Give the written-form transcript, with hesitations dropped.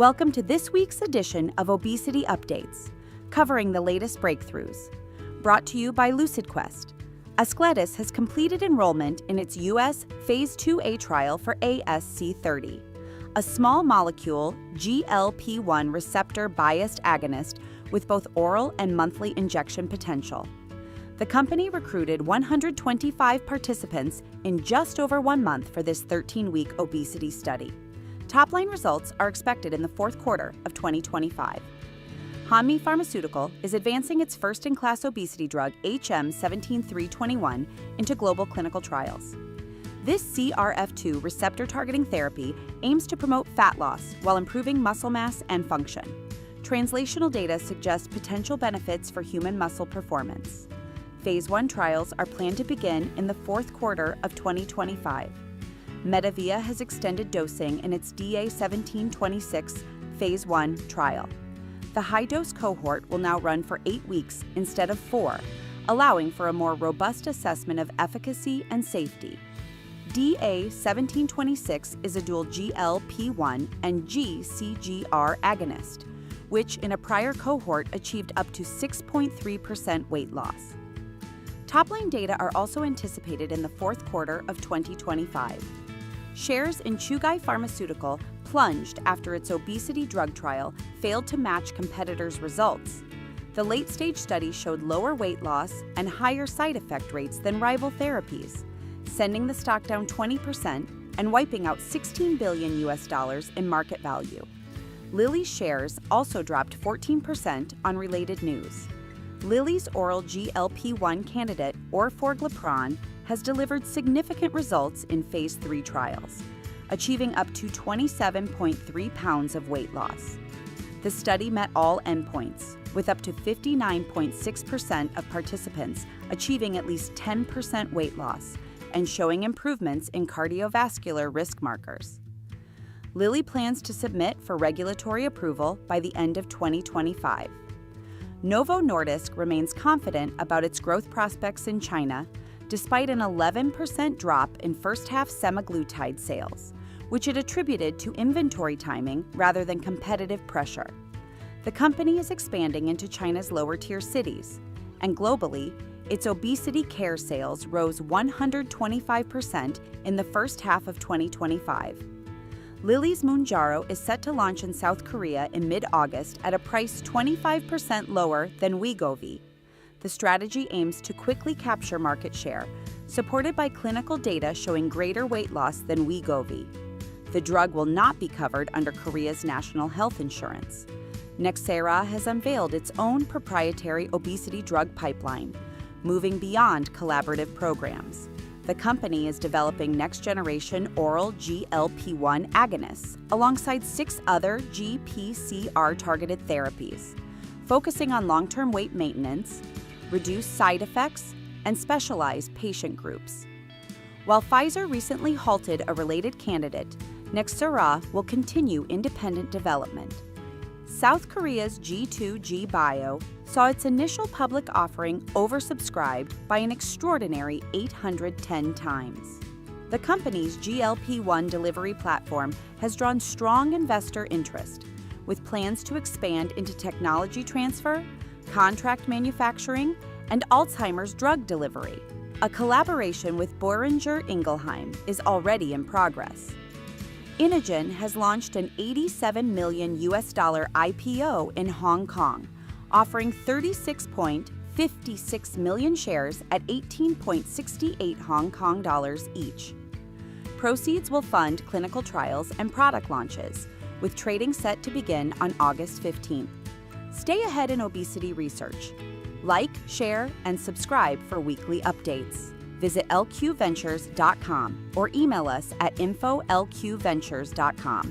Welcome to this week's edition of Obesity Updates, covering the latest breakthroughs. Brought to you by LucidQuest. Ascletis has completed enrollment in its U.S. Phase 2A trial for ASC30, a small molecule GLP-1 receptor biased agonist with both oral and monthly injection potential. The company recruited 125 participants in just over 1 month for this 13-week obesity study. Top-line results are expected in the fourth quarter of 2025. Hanmi Pharmaceutical is advancing its first-in-class obesity drug HM17321 into global clinical trials. This CRF2 receptor-targeting therapy aims to promote fat loss while improving muscle mass and function. Translational data suggests potential benefits for human muscle performance. Phase 1 trials are planned to begin in the fourth quarter of 2025. Medavia has extended dosing in its DA1726 Phase 1 trial. The high-dose cohort will now run for 8 weeks instead of 4, allowing for a more robust assessment of efficacy and safety. DA1726 is a dual GLP-1 and GCGR agonist, which in a prior cohort achieved up to 6.3% weight loss. Top-line data are also anticipated in the fourth quarter of 2025. Shares in Chugai Pharmaceutical plunged after its obesity drug trial failed to match competitors' results. The late-stage study showed lower weight loss and higher side effect rates than rival therapies, sending the stock down 20% and wiping out $16 billion in market value. Lilly's shares also dropped 14% on related news. Lilly's oral GLP-1 candidate, Orforglipron, has delivered significant results in Phase 3 trials, achieving up to 27.3 pounds of weight loss. The study met all endpoints, with up to 59.6% of participants achieving at least 10% weight loss and showing improvements in cardiovascular risk markers. Lilly plans to submit for regulatory approval by the end of 2025. Novo Nordisk remains confident about its growth prospects in China, despite an 11% drop in first-half semaglutide sales, which it attributed to inventory timing rather than competitive pressure. The company is expanding into China's lower-tier cities, and globally, its obesity care sales rose 125% in the first half of 2025. Lilly's Mounjaro is set to launch in South Korea in mid-August at a price 25% lower than Wegovy. The strategy aims to quickly capture market share, supported by clinical data showing greater weight loss than Wegovy. The drug will not be covered under Korea's national health insurance. Nxera has unveiled its own proprietary obesity drug pipeline, moving beyond collaborative programs. The company is developing next-generation oral GLP-1 agonists alongside 6 other GPCR-targeted therapies, focusing on long-term weight maintenance, reduced side effects, and specialized patient groups. While Pfizer recently halted a related candidate, Nxera will continue independent development. South Korea's G2G Bio saw its initial public offering oversubscribed by an extraordinary 810 times. The company's GLP-1 delivery platform has drawn strong investor interest, with plans to expand into technology transfer, contract manufacturing, and Alzheimer's drug delivery. A collaboration with Boehringer Ingelheim is already in progress. Inogen has launched an $87 million IPO in Hong Kong, offering 36.56 million shares at 18.68 Hong Kong dollars each. Proceeds will fund clinical trials and product launches, with trading set to begin on August 15th. Stay ahead in obesity research. Like, share, and subscribe for weekly updates. Visit lqventures.com or email us at info@lqventures.com.